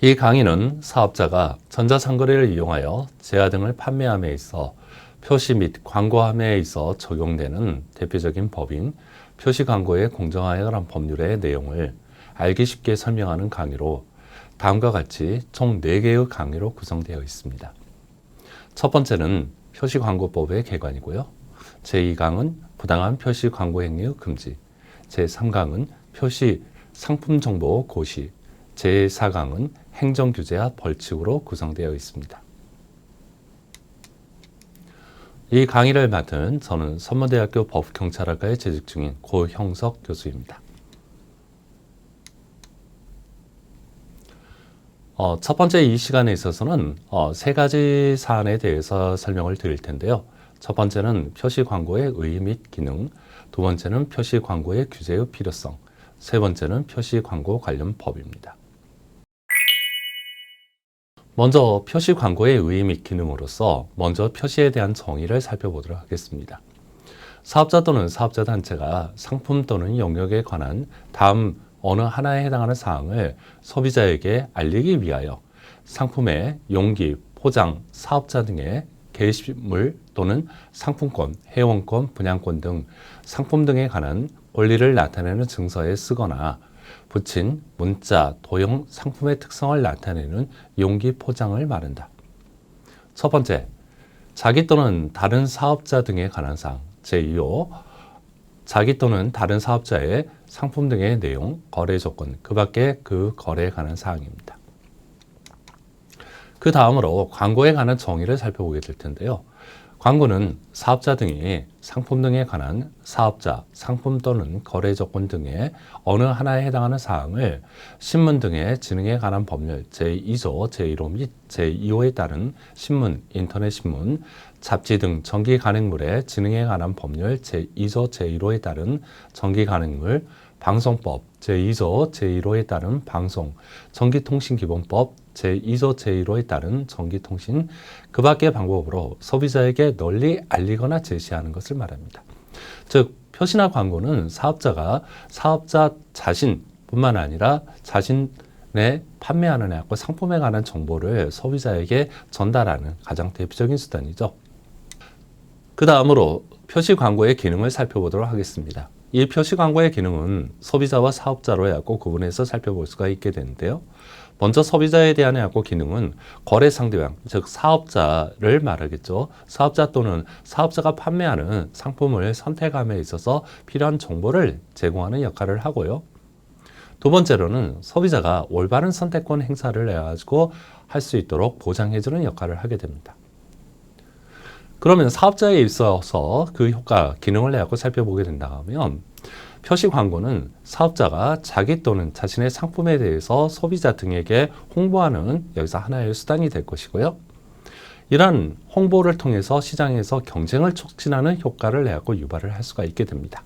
이 강의는 사업자가 전자상거래를 이용하여 제야 등을 판매함에 있어 표시 및 광고함에 있어 적용되는 대표적인 법인 표시광고의 공정화에 관한 법률의 내용을 알기 쉽게 설명하는 강의로 다음과 같이 총 4개의 강의로 구성되어 있습니다. 첫 번째는 표시광고법의 개관이고요. 제2강은 부당한 표시광고 행위의 금지, 제3강은 표시 상품정보 고시, 제4강은 행정규제와 벌칙으로 구성되어 있습니다. 이 강의를 맡은 저는 선문대학교 법경찰학과에 재직 중인 고형석 교수입니다. 첫 번째 이 시간에 있어서는 3가지 사안에 대해서 설명을 드릴 텐데요. 첫 번째는 표시 광고의 의의 및 기능, 두 번째는 표시 광고의 규제의 필요성, 세 번째는 표시 광고 관련 법입니다. 먼저 표시 광고의 의의 및 기능으로서 먼저 표시에 대한 정의를 살펴보도록 하겠습니다. 사업자 또는 사업자 단체가 상품 또는 영역에 관한 다음 어느 하나에 해당하는 사항을 소비자에게 알리기 위하여 상품의 용기, 포장, 사업자 등의 게시물 또는 상품권, 회원권, 분양권 등 상품 등에 관한 권리를 나타내는 증서에 쓰거나 붙인 문자, 도형, 상품의 특성을 나타내는 용기, 포장을 말한다. 첫 번째, 자기 또는 다른 사업자 등에 관한 사항, 제2호 자기 또는 다른 사업자의 상품 등의 내용, 거래 조건, 그 밖에 그 거래에 관한 사항입니다. 그 다음으로 광고에 관한 정의를 살펴보게 될 텐데요. 광고는 사업자 등이 상품 등에 관한 사업자, 상품 또는 거래 조건 등의 어느 하나에 해당하는 사항을 신문 등의 진행에 관한 법률 제2조, 제1호 및 제2호에 따른 신문, 인터넷 신문, 잡지 등 전기 간행물의 진행에 관한 법률 제2조, 제1호에 따른 전기 간행물, 방송법 제2조, 제1호에 따른 방송, 전기통신기본법 제2조, 제1호에 따른 전기통신, 그 밖의 방법으로 소비자에게 널리 알리거나 제시하는 것을 말합니다. 즉, 표시나 광고는 사업자가 사업자 자신뿐만 아니라 자신의 판매하는 상품에 관한 정보를 소비자에게 전달하는 가장 대표적인 수단이죠. 그 다음으로 표시 광고의 기능을 살펴보도록 하겠습니다. 이 표시 광고의 기능은 소비자와 사업자로 구분해서 살펴볼 수가 있게 되는데요. 먼저 소비자에 대한 기능은 거래 상대방, 즉 사업자를 말하겠죠. 사업자 또는 사업자가 판매하는 상품을 선택함에 있어서 필요한 정보를 제공하는 역할을 하고요. 두 번째로는 소비자가 올바른 선택권 행사를 해가지고 할 수 있도록 보장해주는 역할을 하게 됩니다. 그러면 사업자에 있어서 그 효과, 기능을 살펴보게 된다면 표시 광고는 사업자가 자기 또는 자신의 상품에 대해서 소비자 등에게 홍보하는 여기서 하나의 수단이 될 것이고요. 이러한 홍보를 통해서 시장에서 경쟁을 촉진하는 효과를 유발을 할 수가 있게 됩니다.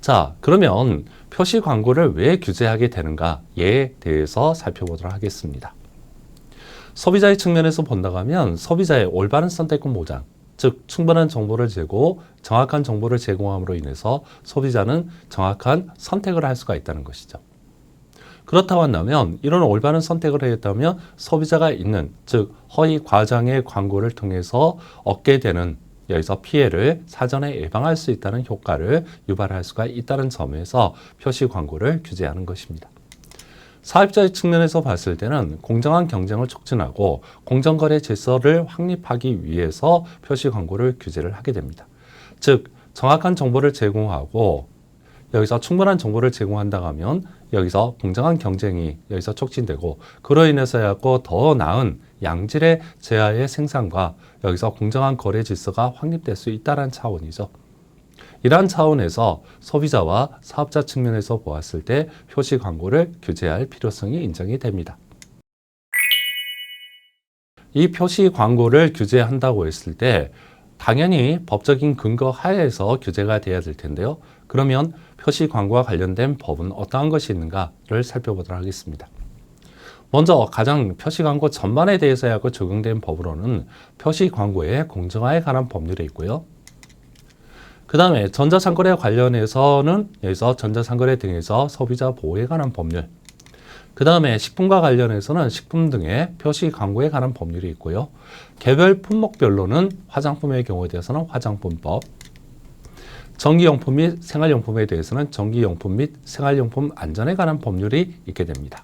자, 그러면 표시 광고를 왜 규제하게 되는가에 대해서 살펴보도록 하겠습니다. 소비자의 측면에서 본다고 하면 소비자의 올바른 선택권 보장, 즉 충분한 정보를 정확한 정보를 제공함으로 인해서 소비자는 정확한 선택을 할 수가 있다는 것이죠. 그렇다고 한다면 이런 올바른 선택을 하였다면 소비자가 있는, 즉 허위 과장의 광고를 통해서 얻게 되는 여기서 피해를 사전에 예방할 수 있다는 효과를 유발할 수가 있다는 점에서 표시 광고를 규제하는 것입니다. 사업자의 측면에서 봤을 때는 공정한 경쟁을 촉진하고 공정거래 질서를 확립하기 위해서 표시 광고를 규제를 하게 됩니다. 즉, 정확한 정보를 제공하고 여기서 충분한 정보를 제공한다고 하면 여기서 공정한 경쟁이 여기서 촉진되고 그로 인해서 더 나은 양질의 제야의 생산과 여기서 공정한 거래 질서가 확립될 수 있다는 차원이죠. 이러한 차원에서 소비자와 사업자 측면에서 보았을 때 표시 광고를 규제할 필요성이 인정이 됩니다. 이 표시 광고를 규제한다고 했을 때 당연히 법적인 근거 하에서 규제가 돼야 될 텐데요. 그러면 표시 광고와 관련된 법은 어떠한 것이 있는가를 살펴보도록 하겠습니다. 먼저 가장 표시 광고 전반에 대해서 적용된 법으로는 표시 광고의 공정화에 관한 법률이 있고요. 그 다음에 전자상거래 관련해서는 여기서 전자상거래 등에서 소비자 보호에 관한 법률, 그 다음에 식품과 관련해서는 식품 등의 표시 광고에 관한 법률이 있고요. 개별 품목별로는 화장품의 경우에 대해서는 화장품법, 전기용품 및 생활용품에 대해서는 전기용품 및 생활용품 안전에 관한 법률이 있게 됩니다.